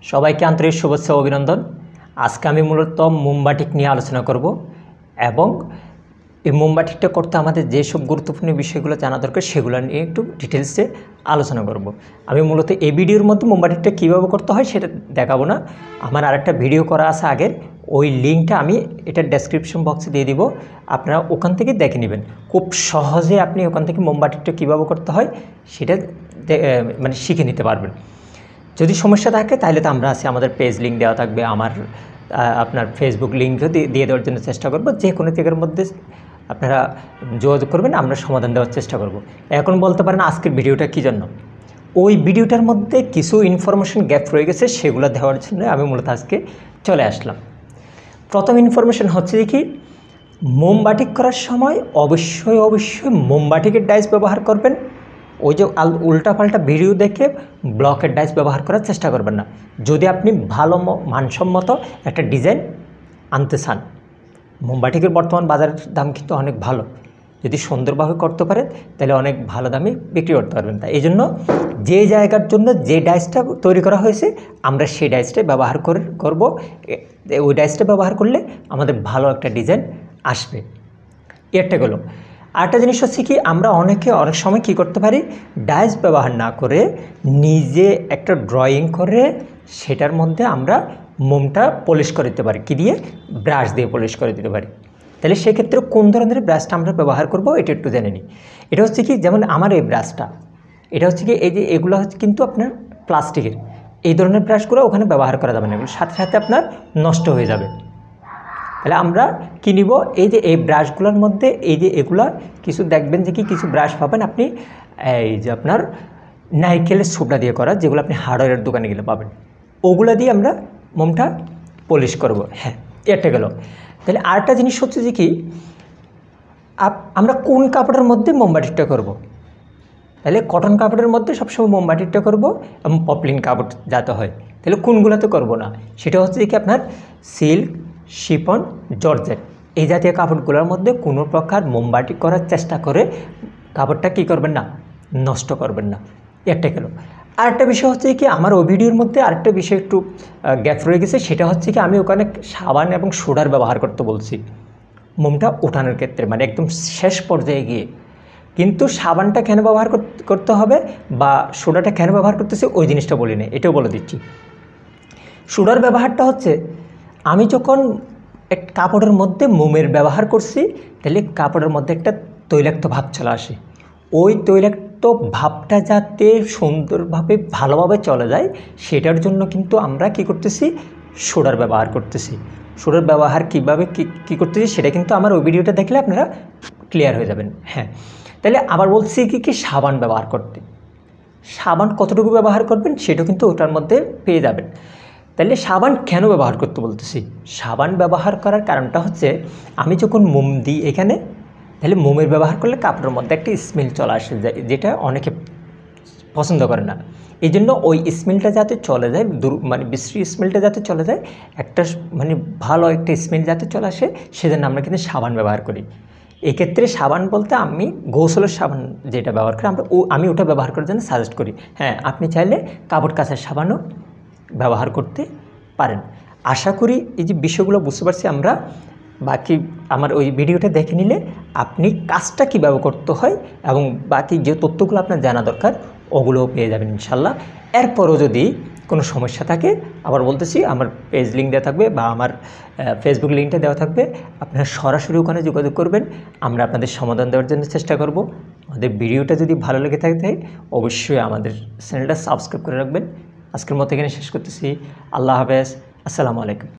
সবাইকে আন্তরিক শুভেচ্ছা ও অভিনন্দন। আজকে আমি মূলত মোমবাটিক নিয়ে আলোচনা করব এবং এই মোমবাটিকটা করতে আমাদের যেসব গুরুত্বপূর্ণ বিষয়গুলো জানা দরকার সেগুলো নিয়ে একটু ডিটেলসে আলোচনা করব। আমি মূলত এই ভিডিওর মধ্যে মোমবাটিকটা কীভাবে করতে হয় সেটা দেখাবো না। আমার আরেকটা ভিডিও করা আছে আগের, ওই লিঙ্কটা আমি এটার ডেসক্রিপশন বক্সে দিয়ে দিব, আপনারা ওখান থেকে দেখে নেবেন। খুব সহজে আপনি ওখান থেকে মোমবাটিকটা কীভাবে করতে হয় সেটা মানে শিখে নিতে পারবেন। যদি সমস্যা থাকে তাহলে তো আমরা আছি, আমাদের পেজ লিঙ্ক দেওয়া থাকবে, আপনার ফেসবুক লিঙ্কও দিয়ে দেওয়ার জন্য চেষ্টা করব। যে কোনো জায়গার মধ্যে আপনারা যোগাযোগ করবেন, আমরা সমাধান দেওয়ার চেষ্টা করব। এখন বলতে পারেন আজকের ভিডিওটা কী জন্য? ওই ভিডিওটার মধ্যে কিছু ইনফরমেশন গ্যাপ রয়ে গেছে, সেগুলো দেওয়ার জন্য আমি মূলত আজকে চলে আসলাম। প্রথম ইনফরমেশন হচ্ছে কি, মোমবাটিক করার সময় অবশ্যই মোমবাটিকের ডাইস ব্যবহার করবেন। ওই যে উল্টাপাল্টা ভিডিও দেখে ব্লকের ডাইস ব্যবহার করার চেষ্টা করবেন না। যদি আপনি ভালো মানসম্মত একটা ডিজাইন আনতে চান, মোমবাটিকের বর্তমান বাজারের দাম কিন্তু অনেক ভালো। যদি সুন্দরভাবে করতে পারেন তাহলে অনেক ভালো দামে বিক্রি করতে পারবেন। তাই এই জন্য যে জায়গার জন্য যে ডাইসটা তৈরি করা হয়েছে আমরা সেই ডাইসটাই ব্যবহার করব। ওই ডাইসটা ব্যবহার করলে আমাদের ভালো একটা ডিজাইন আসবে। একটা গেল। আরেকটা জিনিস হচ্ছে কি, আমরা অনেক সময় কী করতে পারি, ডাইস ব্যবহার না করে নিজে একটা ড্রয়িং করে সেটার মধ্যে আমরা মোমটা পলিশ করে দিতে পারি। কী দিয়ে? ব্রাশ দিয়ে পলিশ করে দিতে পারি। তাহলে সেক্ষেত্রে কোন ধরনের ব্রাশটা আমরা ব্যবহার করব এটা একটু জেনে নিই। এটা হচ্ছে কি, যেমন আমার এই ব্রাশটা, এটা হচ্ছে কি, এই যে এগুলো হচ্ছে কিন্তু আপনার প্লাস্টিকের, এই ধরনের ব্রাশগুলো ওখানে ব্যবহার করা যাবে না, এগুলো সাথে সাথে আপনার নষ্ট হয়ে যাবে। তাহলে আমরা কী নিব, এই যে এই ব্রাশগুলোর মধ্যে এই যে এগুলা কিছু দেখবেন যে কিছু ব্রাশ পাবেন আপনি, এই যে আপনার নারকেলের ছোবড়া দিয়ে করা, যেগুলো আপনি হার্ডওয়্যারের দোকানে গেলে পাবেন, ওগুলো দিয়ে আমরা মোমটা পলিশ করব। হ্যাঁ, এটা গেল। তাহলে আরেকটা জিনিস হচ্ছে যে কি, আমরা কোন কাপড়ের মধ্যে মোমবাটিকটা করব। তাহলে কটন কাপড়ের মধ্যে সবসময় মোমবাটিকটা করব এবং পপলিন কাপড় যাতে হয়। তাহলে কোনগুলোতে করব না, সেটা হচ্ছে কি আপনার সিল্ক, শিফন, জর্জেট, এই জাতীয় কাপড়গুলোর মধ্যে কোনো প্রকার মোমবাটিক করার চেষ্টা করে কাপড়টা কী করবেন না, নষ্ট করবেন না। একটা গেল। আরেকটা বিষয় হচ্ছে কি, আমার ওই ভিডিওর মধ্যে আরেকটা বিষয় একটু গ্যাপ রয়ে গেছে, সেটা হচ্ছে কি, আমি ওখানে সাবান এবং সোডার ব্যবহার করতে বলছি মোমটা ওঠানোর ক্ষেত্রে, মানে একদম শেষ পর্যায়ে গিয়ে। কিন্তু সাবানটা কেন ব্যবহার করতে হবে বা সোডাটা কেন ব্যবহার করতেছি ওই জিনিসটা বলি না, এটাও বলে দিচ্ছি। সোডার ব্যবহারটা হচ্ছে, আমি যখন এক কাপড়ের মধ্যে মোমের ব্যবহার করছি, তাহলে কাপড়ের মধ্যে একটা তৈলাক্ত ভাব চলে আসে। ওই তৈলাক্ত ভাবটা যাতে সুন্দরভাবে ভালোভাবে চলে যায় সেটার জন্য কিন্তু আমরা কি করতেছি, সোডার ব্যবহার করতেছি। সোডার ব্যবহার কীভাবে কী করতেছি সেটা কিন্তু আমার ওই ভিডিওটা দেখলে আপনারা ক্লিয়ার হয়ে যাবেন। হ্যাঁ, তাহলে আবার বলছি কি সাবান ব্যবহার করতে। সাবান কতটুকু ব্যবহার করবেন সেটাও কিন্তু ওটার মধ্যে পেয়ে যাবেন। তাহলে সাবান কেন ব্যবহার করতে বলতেছি, সাবান ব্যবহার করার কারণটা হচ্ছে, আমি যখন মোম দিই এখানে, তাহলে মোমের ব্যবহার করলে কাপড়ের মধ্যে একটা স্মেল চলে আসে যায়, যেটা অনেকে পছন্দ করে না। এই জন্য ওই স্মেলটা যাতে চলে যায়, মানে বিশ্রী স্মেলটা যাতে চলে যায়, একটা মানে ভালো একটা স্মেল যাতে চলে আসে, সেজন্য আমরা কিন্তু সাবান ব্যবহার করি। এক্ষেত্রে সাবান বলতে আমি গোসলের সাবান যেটা ব্যবহার করি আমি ওটা ব্যবহার করার জন্য সাজেস্ট করি। হ্যাঁ, আপনি চাইলে কাপড় কাচার সাবানও ব্যবহার করতে পারেন। আশা করি এই যে বিষয়গুলো বুঝতে পারছি আমরা। বাকি আমার ওই ভিডিওটা দেখে নিলে আপনি কাজটা কীভাবে করতে হয় এবং বাকি যে তথ্যগুলো আপনার জানা দরকার ওগুলোও পেয়ে যাবেন ইনশাল্লাহ। এরপরও যদি কোনো সমস্যা থাকে, আবার বলতেছি, আমার পেজ লিঙ্ক দেওয়া থাকবে বা আমার ফেসবুক লিঙ্কটা দেওয়া থাকবে, আপনারা সরাসরি ওখানে যোগাযোগ করবেন, আমরা আপনাদের সমাধান দেওয়ার জন্য চেষ্টা করব। আমাদের ভিডিওটা যদি ভালো লেগে থাকে অবশ্যই আমাদের চ্যানেলটা সাবস্ক্রাইব করে রাখবেন। আজকের মতো এখানে শেষ করতেছি। আল্লাহ হাফেজ, আসসালামু আলাইকুম।